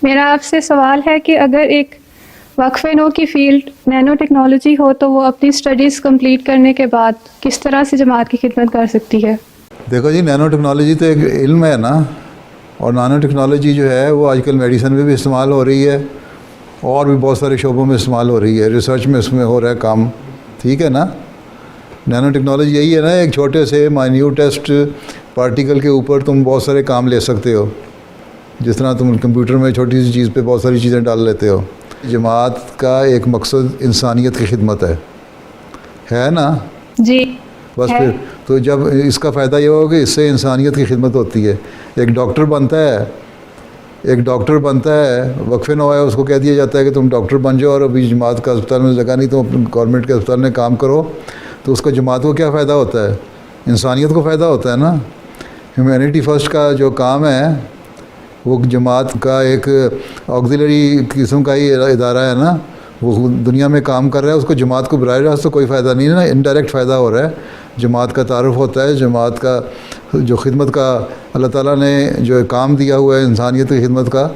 میرا آپ سے سوال ہے کہ اگر ایک وقف نو کی فیلڈ نینو ٹیکنالوجی ہو تو وہ اپنی اسٹڈیز کمپلیٹ کرنے کے بعد کس طرح سے جماعت کی خدمت کر سکتی ہے؟ دیکھو جی، نینو ٹیکنالوجی تو ایک علم ہے نا، اور نینو ٹیکنالوجی جو ہے وہ آج کل میڈیسن میں بھی استعمال ہو رہی ہے اور بھی بہت سارے شعبوں میں استعمال ہو رہی ہے، ریسرچ میں اس میں ہو رہا ہے کام، ٹھیک ہے نا۔ نینو ٹیکنالوجی یہی ہے نا، ایک چھوٹے سے مائنیوٹیسٹ پارٹیکل کے اوپر تم بہت سارے کام لے سکتے ہو، جس طرح تم کمپیوٹر میں چھوٹی سی چیز پہ بہت ساری چیزیں ڈال لیتے ہو۔ جماعت کا ایک مقصد انسانیت کی خدمت ہے نا۔ جی بس ہے۔ پھر تو جب اس کا فائدہ یہ ہوگا کہ اس سے انسانیت کی خدمت ہوتی ہے۔ ایک ڈاکٹر بنتا ہے وقف نو ہے، اس کو کہہ دیا جاتا ہے کہ تم ڈاکٹر بن جاؤ، اور ابھی جماعت کا اسپتال میں جگہ نہیں، تم گورنمنٹ کے اسپتال میں کام کرو، تو اس کا جماعت کو کیا فائدہ ہوتا ہے؟ انسانیت کو فائدہ ہوتا ہے نا۔ ہیومینٹی فرسٹ کا جو کام ہے وہ جماعت کا ایک آگزیلری قسم کا ہی ادارہ ہے نا، وہ دنیا میں کام کر رہا ہے، اس کو جماعت کو براہ راست تو کوئی فائدہ نہیں ہے نا، انڈائریکٹ فائدہ ہو رہا ہے۔ جماعت کا تعارف ہوتا ہے، جماعت کا جو خدمت کا اللہ تعالیٰ نے جو کام دیا ہوا ہے انسانیت کی خدمت کا،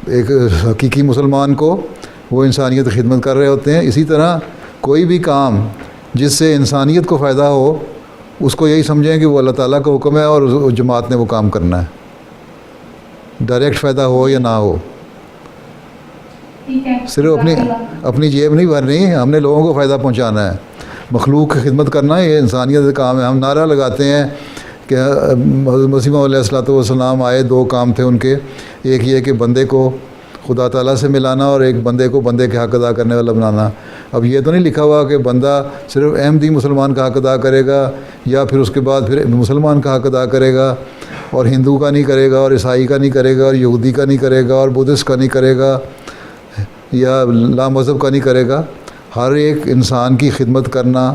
ایک حقیقی مسلمان کو وہ انسانیت کی خدمت کر رہے ہوتے ہیں۔ اسی طرح کوئی بھی کام جس سے انسانیت کو فائدہ ہو، اس کو یہی سمجھیں کہ وہ اللہ تعالیٰ کا حکم ہے اور جماعت نے وہ کام کرنا ہے، ڈائریکٹ فائدہ ہو یا نہ ہو۔ صرف اپنی جیب نہیں بھرنی، ہم نے لوگوں کو فائدہ پہنچانا ہے، مخلوق کی خدمت کرنا، یہ انسانیت کا کام ہے۔ ہم نعرہ لگاتے ہیں کہ حضرت مسیح علیہ الصلوۃ والسلام آئے، دو کام تھے ان کے، ایک یہ کہ بندے کو خدا تعالیٰ سے ملانا اور ایک بندے کو بندے کے حق ادا کرنے والا بنانا۔ اب یہ تو نہیں لکھا ہوا کہ بندہ صرف احمدی مسلمان کا حق ادا کرے گا، یا پھر اس کے بعد پھر مسلمان کا حق ادا کرے گا، اور ہندو کا نہیں کرے گا، اور عیسائی کا نہیں کرے گا، اور یہودی کا نہیں کرے گا، اور بدھسٹ کا نہیں کرے گا، یا لا مذہب کا نہیں کرے گا۔ ہر ایک انسان کی خدمت کرنا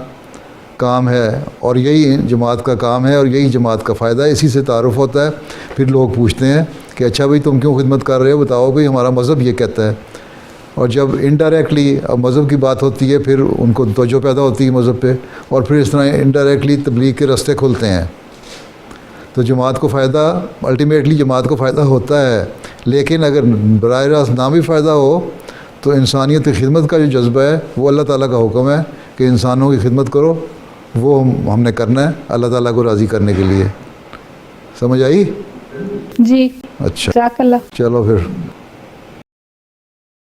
کام ہے، اور یہی جماعت کا کام ہے، اور یہی جماعت کا فائدہ ہے۔ اسی سے تعارف ہوتا ہے۔ پھر لوگ پوچھتے ہیں کہ اچھا بھائی تم کیوں خدمت کر رہے ہو، بتاؤ بھائی ہمارا مذہب یہ کہتا ہے۔ اور جب انڈائریکٹلی اب مذہب کی بات ہوتی ہے، پھر ان کو توجہ پیدا ہوتی ہے مذہب پہ، اور پھر اس طرح انڈائریکٹلی تبلیغ کے راستے کھلتے ہیں۔ تو جماعت کو فائدہ، الٹیمیٹلی جماعت کو فائدہ ہوتا ہے، لیکن اگر براہ راست نہ بھی فائدہ ہو تو انسانیت کی خدمت کا جو جذبہ ہے وہ اللہ تعالیٰ کا حکم ہے کہ انسانوں کی خدمت کرو، وہ ہم نے کرنا ہے اللہ تعالیٰ کو راضی کرنے کے لیے۔ سمجھ آئی؟ جی، اچھا، جزاک اللہ۔ چلو پھر